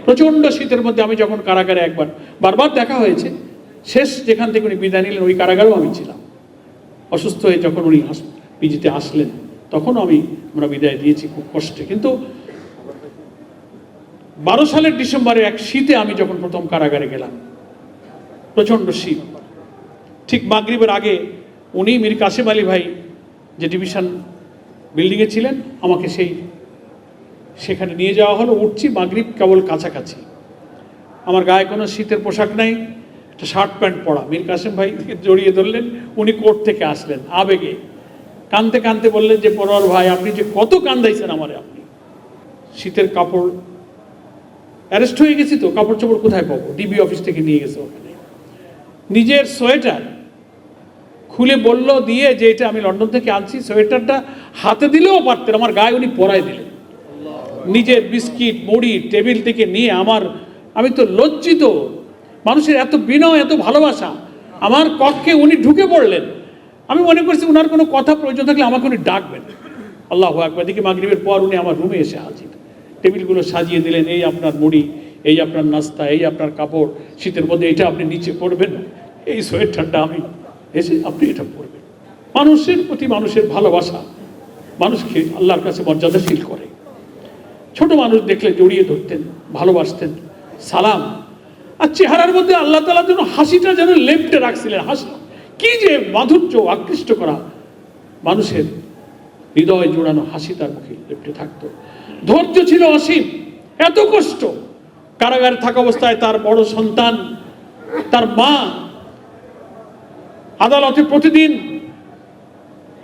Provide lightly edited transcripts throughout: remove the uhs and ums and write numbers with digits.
প্রচণ্ড শীতের মধ্যে আমি যখন কারাগারে বারবার দেখা হয়েছে, শেষ যেখান থেকে উনি বিদায় নিলেন ওই কারাগারেও আমি ছিলাম। অসুস্থ হয়ে যখন উনি পিজিতে আসলেন তখনও আমরা বিদায় দিয়েছি খুব কষ্টে। কিন্তু 12 সালের ডিসেম্বরে এক শীতে আমি যখন প্রথম কারাগারে গেলাম, প্রচণ্ড শীত, ঠিক মাগরিবের আগে উনি মীর কাসেম আলী ভাই যে ডিভিশন বিল্ডিংয়ে ছিলেন, আমাকে সেখানে নিয়ে যাওয়া হলো। উঠছি, মাগরিব কেবল কাছাকাছি, আমার গায়ে কোনো শীতের পোশাক নাই, একটা শার্ট প্যান্ট পরা। মীর কাসেম ভাই জড়িয়ে ধরলেন, উনি কোর্ট থেকে আসলেন আবেগে, কাঁদতে কাঁদতে বললেন যে পরোয়ার ভাই আপনি যে কত কান্দাইছেন আমারে, আপনি শীতের কাপড়, অ্যারেস্ট হয়ে গেছি তো, কাপড় চোপড় কোথায় পাবো, ডিবি অফিস থেকে নিয়ে গেছে ওখানে। নিজের সোয়েটার খুলে বলল দিয়ে যে এটা আমি লন্ডন থেকে আনছি, সোয়েটারটা হাতে দিলেও পারতেন, আমার গায়ে উনি পরাই দিলেন। নিজের বিস্কিট মুড়ি টেবিল থেকে নিয়ে আমি তো লজ্জিত, মানুষের এত বিনয় এত ভালোবাসা, আমার কক্ষে উনি ঢুকে পড়লেন। আমি মনে করছি ওনার কোনো কথা প্রয়োজন থাকলে আমাকে উনি ডাকবেন। আল্লাহু আকবার, দিকে মাগরিবের পর উনি আমার রুমে এসে হাজির, টেবিলগুলো সাজিয়ে দিলেন, এই আপনার মুড়ি, এই আপনার নাস্তা, এই আপনার কাপড়, শীতের মধ্যে এটা আপনি নিচে পরবেন, এই সোয়েটারটা আমি এসে আপনি এটা পরবেন। মানুষের প্রতি মানুষের ভালোবাসা মানুষকে আল্লাহর কাছে মর্যাদাশীল করে। ছোট মানুষ দেখলে জড়িয়ে ধরতেন, ভালোবাসতেন, সালাম, আর চেহারার মধ্যে আল্লাহ তাআলা যেন হাসিটা যেন লেপ্টে রাখছিলেন। হাসি কি যে মাধুর্য, আকৃষ্ট করা, মানুষের হৃদয় জোড়ানো হাসি তার মুখে লেপ্টে থাকতো। ধৈর্য ছিল অসীম, এত কষ্ট কারাগারে থাকা অবস্থায় তার বড় সন্তান, তার মা আদালতে প্রতিদিন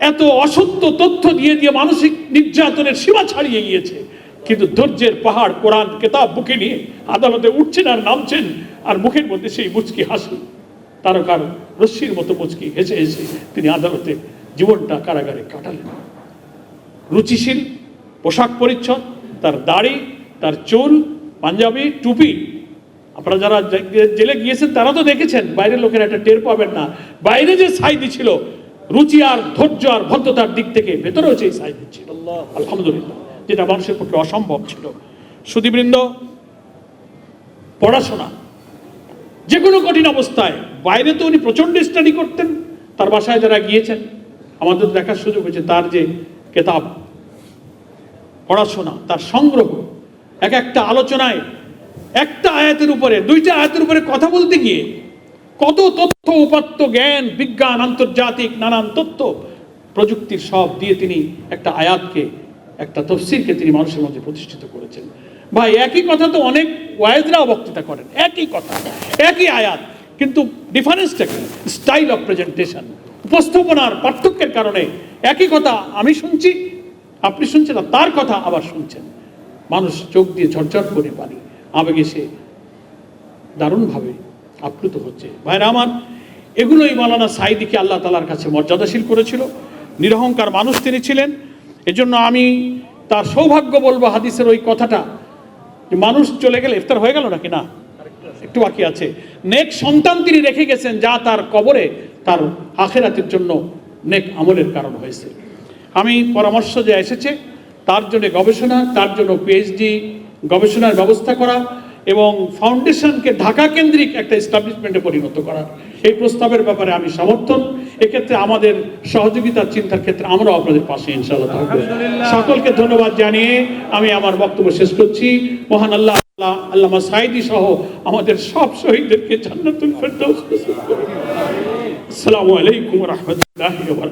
এত অসত্য তথ্য দিয়ে দিয়ে মানসিক নির্যাতনের সীমা ছাড়িয়ে গিয়েছে, কিন্তু ধৈর্যের পাহাড় কোরআন কেতাব বুকে নিয়ে আদালতে উঠছেন আর নামছেন, আর মুখের মধ্যে সেই মুচকি হাসি, তারকার রশ্মির মতো মুচকি হেসে হেসে তিনি আদালতে জীবনটা কারাগারে কাটালেন। রুচিশীল পোশাক পরিচ্ছদ, তার দাড়ি, তার চুল, পাঞ্জাবি, টুপি। আপনারা যারা জেলে গিয়েছেন তারা তো দেখেছেন, বাইরের লোকেরা একটা টের পাবেন না, বাইরে যে সাইদি ছিল রুচি আর ধৈর্য আর ভদ্রতার দিক থেকে, ভেতরেও সেই সাইদি ছিল আলহামদুলিল্লাহ, যেটা মানুষের পক্ষে অসম্ভব ছিল। সুধীবৃন্দ, পড়াশোনা যে কোনো কঠিন অবস্থায়, বাইরে তো উনি প্রচণ্ড স্টাডি করতেন, তার বাসায় যারা গিয়েছেন আমাদের দেখার সুযোগ হয়েছে, তার যে কেতাব, পড়াশোনা, তার সংগ্রহ, এক একটা আলোচনায় একটা আয়াতের উপরে, দুইটা আয়াতের উপরে কথা বলতে গিয়ে কত তথ্য উপাত্ত, জ্ঞান, বিজ্ঞান, আন্তর্জাতিক নানান তথ্য প্রযুক্তির সব দিয়ে তিনি একটা আয়াতকে, একটা তফসিরকে তিনি মানুষের মধ্যে প্রতিষ্ঠিত করেছেন। ভাই একই কথা তো অনেক ওয়াইজরাও বক্তৃতা করেন, একই কথা, একই আয়াত, কিন্তু ডিফারেন্সটা কি? স্টাইল অফ প্রেজেন্টেশন, উপস্থাপনার পার্থক্যের কারণে একই কথা আমি শুনছি, আপনি শুনছেন, না তার কথা আবার শুনছেন, মানুষ চোখ দিয়ে ঝরঝর করে পানি আবেগে সে দারুণভাবে আপ্লুত হচ্ছে। ভাইরা আমার, এগুলোই মাওলানা সাঈদীকে আল্লাহ তাআলার কাছে মর্যাদাশীল করেছিল। নিরহংকার মানুষ তিনি ছিলেন। এজন্য আমি তার সৌভাগ্য বলবো হাদিসের ওই কথাটা, যে মানুষ চলে গেলে, ইফতার হয়ে গেল নাকি না, একটু বাকি আছে, নেক সন্তান তিনি রেখে গেছেন যা তার কবরে তার আখিরাতের জন্য নেক আমলের কারণ হয়েছে। আমি পরামর্শ যে এসেছে তার জন্য গবেষণা, তার জন্য পিএইচডি গবেষণার ব্যবস্থা করা এবং ফাউন্ডেশনকে ঢাকা কেন্দ্রিক একটা এস্টাবলিশমেন্টে পরিণত করা, এই প্রস্তাবের ব্যাপারে আমি সমর্থন। এক্ষেত্রে আমাদের সহযোগিতার চিন্তার ক্ষেত্রে আমরাও আপনাদের পাশে ইনশাআল্লাহ থাকবো। সকলকে ধন্যবাদ জানিয়ে আমি আমার বক্তব্য শেষ করছি। মহান আল্লামা সাঈদী সহ আমাদের সব শহীদদেরকে জান্নাতুল ফেরদৌস নসিব করুন। আসসালামু আলাইকুম ওয়া রাহমাতুল্লাহি ওয়া বারাকাতুহু।